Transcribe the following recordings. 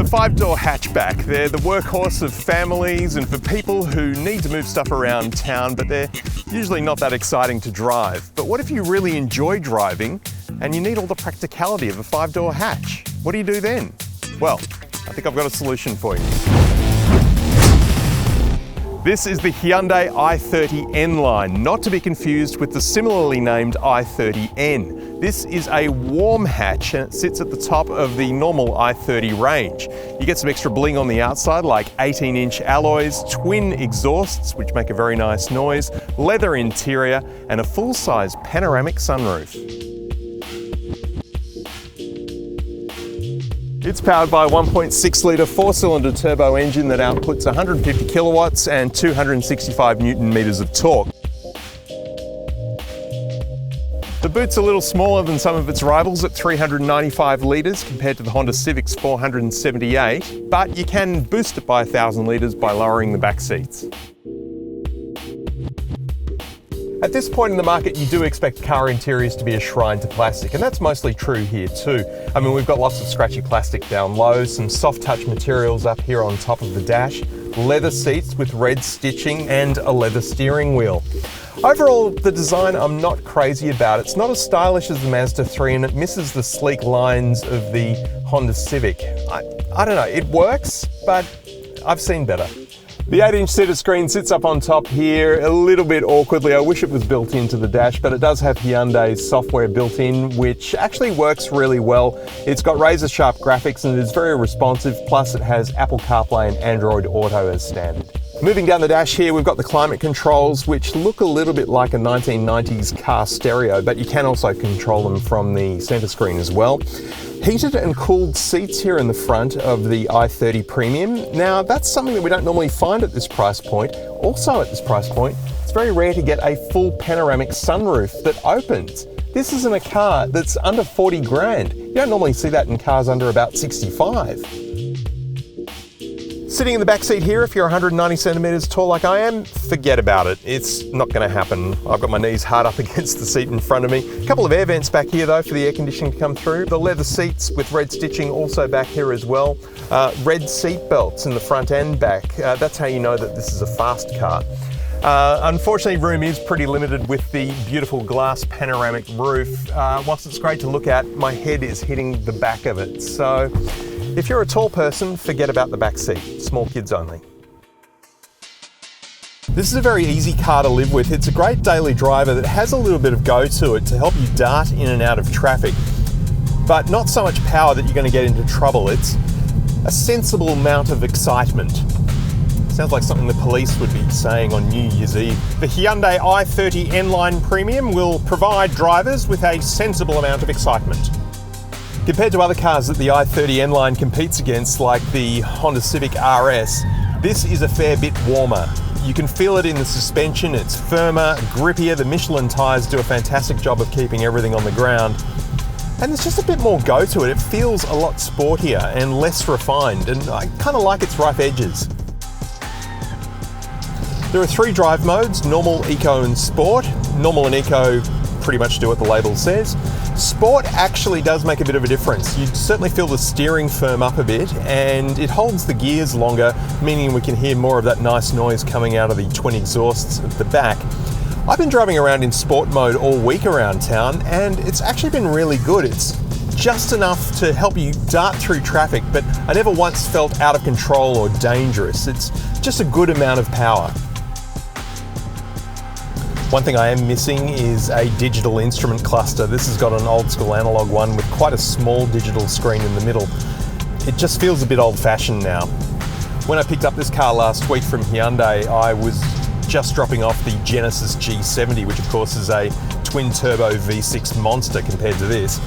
The five-door hatchback. They're the workhorse of families and for people who need to move stuff around town, but they're usually not that exciting to drive. But what if you really enjoy driving and you need all the practicality of a five-door hatch? What do you do then? Well, I think I've got a solution for you. This is the Hyundai i30 N-Line, not to be confused with the similarly named i30N. This is a warm hatch and it sits at the top of the normal i30 range. You get some extra bling on the outside like 18-inch alloys, twin exhausts which make a very nice noise, leather interior and a full-size panoramic sunroof. It's powered by a 1.6-litre four-cylinder turbo engine that outputs 150 kilowatts and 265 newton meters of torque. The boot's a little smaller than some of its rivals at 395 litres compared to the Honda Civic's 478, but you can boost it by 1,000 litres by lowering the back seats. At this point in the market, you do expect car interiors to be a shrine to plastic, and that's mostly true here too. I mean, we've got lots of scratchy plastic down low, some soft touch materials up here on top of the dash, leather seats with red stitching, and a leather steering wheel. Overall, the design I'm not crazy about. It's not as stylish as the Mazda 3 and it misses the sleek lines of the Honda Civic. I don't know, it works, but I've seen better. The 8-inch center screen sits up on top here a little bit awkwardly. I wish it was built into the dash, but it does have Hyundai's software built in, which actually works really well. It's got razor sharp graphics and it is very responsive, plus it has Apple CarPlay and Android Auto as standard. Moving down the dash here, we've got the climate controls, which look a little bit like a 1990s car stereo, but you can also control them from the center screen as well. Heated and cooled seats here in the front of the i30 Premium. Now, that's something that we don't normally find at this price point. Also at this price point, it's very rare to get a full panoramic sunroof that opens. This isn't a car that's under 40 grand. You don't normally see that in cars under about 65. Sitting in the back seat here, if you're 190 centimeters tall like I am, forget about it. It's not going to happen. I've got my knees hard up against the seat in front of me. A couple of air vents back here though for the air conditioning to come through. The leather seats with red stitching also back here as well. Red seat belts in the front and back. That's how you know that this is a fast car. Unfortunately, room is pretty limited with the beautiful glass panoramic roof. Whilst it's great to look at, my head is hitting the back of it. So if you're a tall person, forget about the back seat. Small kids only. This is a very easy car to live with. It's a great daily driver that has a little bit of go to it to help you dart in and out of traffic, but not so much power that you're going to get into trouble. It's a sensible amount of excitement. Sounds like something the police would be saying on New Year's Eve. The Hyundai i30 N-Line Premium will provide drivers with a sensible amount of excitement. Compared to other cars that the i30 N-Line competes against, like the Honda Civic RS, this is a fair bit warmer. You can feel it in the suspension, it's firmer, grippier, the Michelin tyres do a fantastic job of keeping everything on the ground. And there's just a bit more go to it. It feels a lot sportier and less refined, and I kind of like its rough edges. There are 3 drive modes, Normal, Eco and Sport. Normal and Eco pretty much do what the label says. Sport actually does make a bit of a difference. You certainly feel the steering firm up a bit and it holds the gears longer, meaning we can hear more of that nice noise coming out of the twin exhausts at the back. I've been driving around in sport mode all week around town and it's actually been really good. It's just enough to help you dart through traffic, but I never once felt out of control or dangerous. It's just a good amount of power. One thing I am missing is a digital instrument cluster. This has got an old school analog one with quite a small digital screen in the middle. It just feels a bit old-fashioned now. When I picked up this car last week from Hyundai, I was just dropping off the Genesis G70, which of course is a twin-turbo V6 monster compared to this.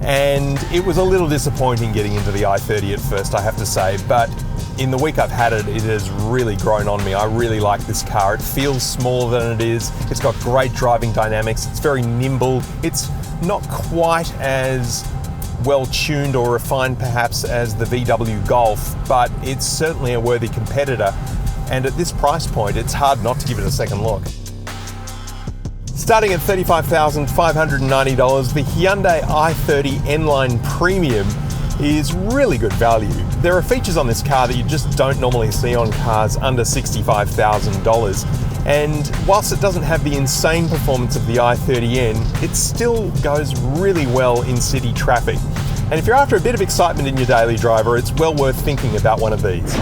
And it was a little disappointing getting into the i30 at first, I have to say, but in the week I've had it, it has really grown on me. I really like this car. It feels smaller than it is. It's got great driving dynamics. It's very nimble. It's not quite as well tuned or refined perhaps as the VW Golf, but it's certainly a worthy competitor. And at this price point, it's hard not to give it a second look. Starting at $35,590, the Hyundai i30 N-Line Premium is really good value. There are features on this car that you just don't normally see on cars under $65,000. And whilst it doesn't have the insane performance of the i30N, it still goes really well in city traffic. And if you're after a bit of excitement in your daily driver, it's well worth thinking about one of these.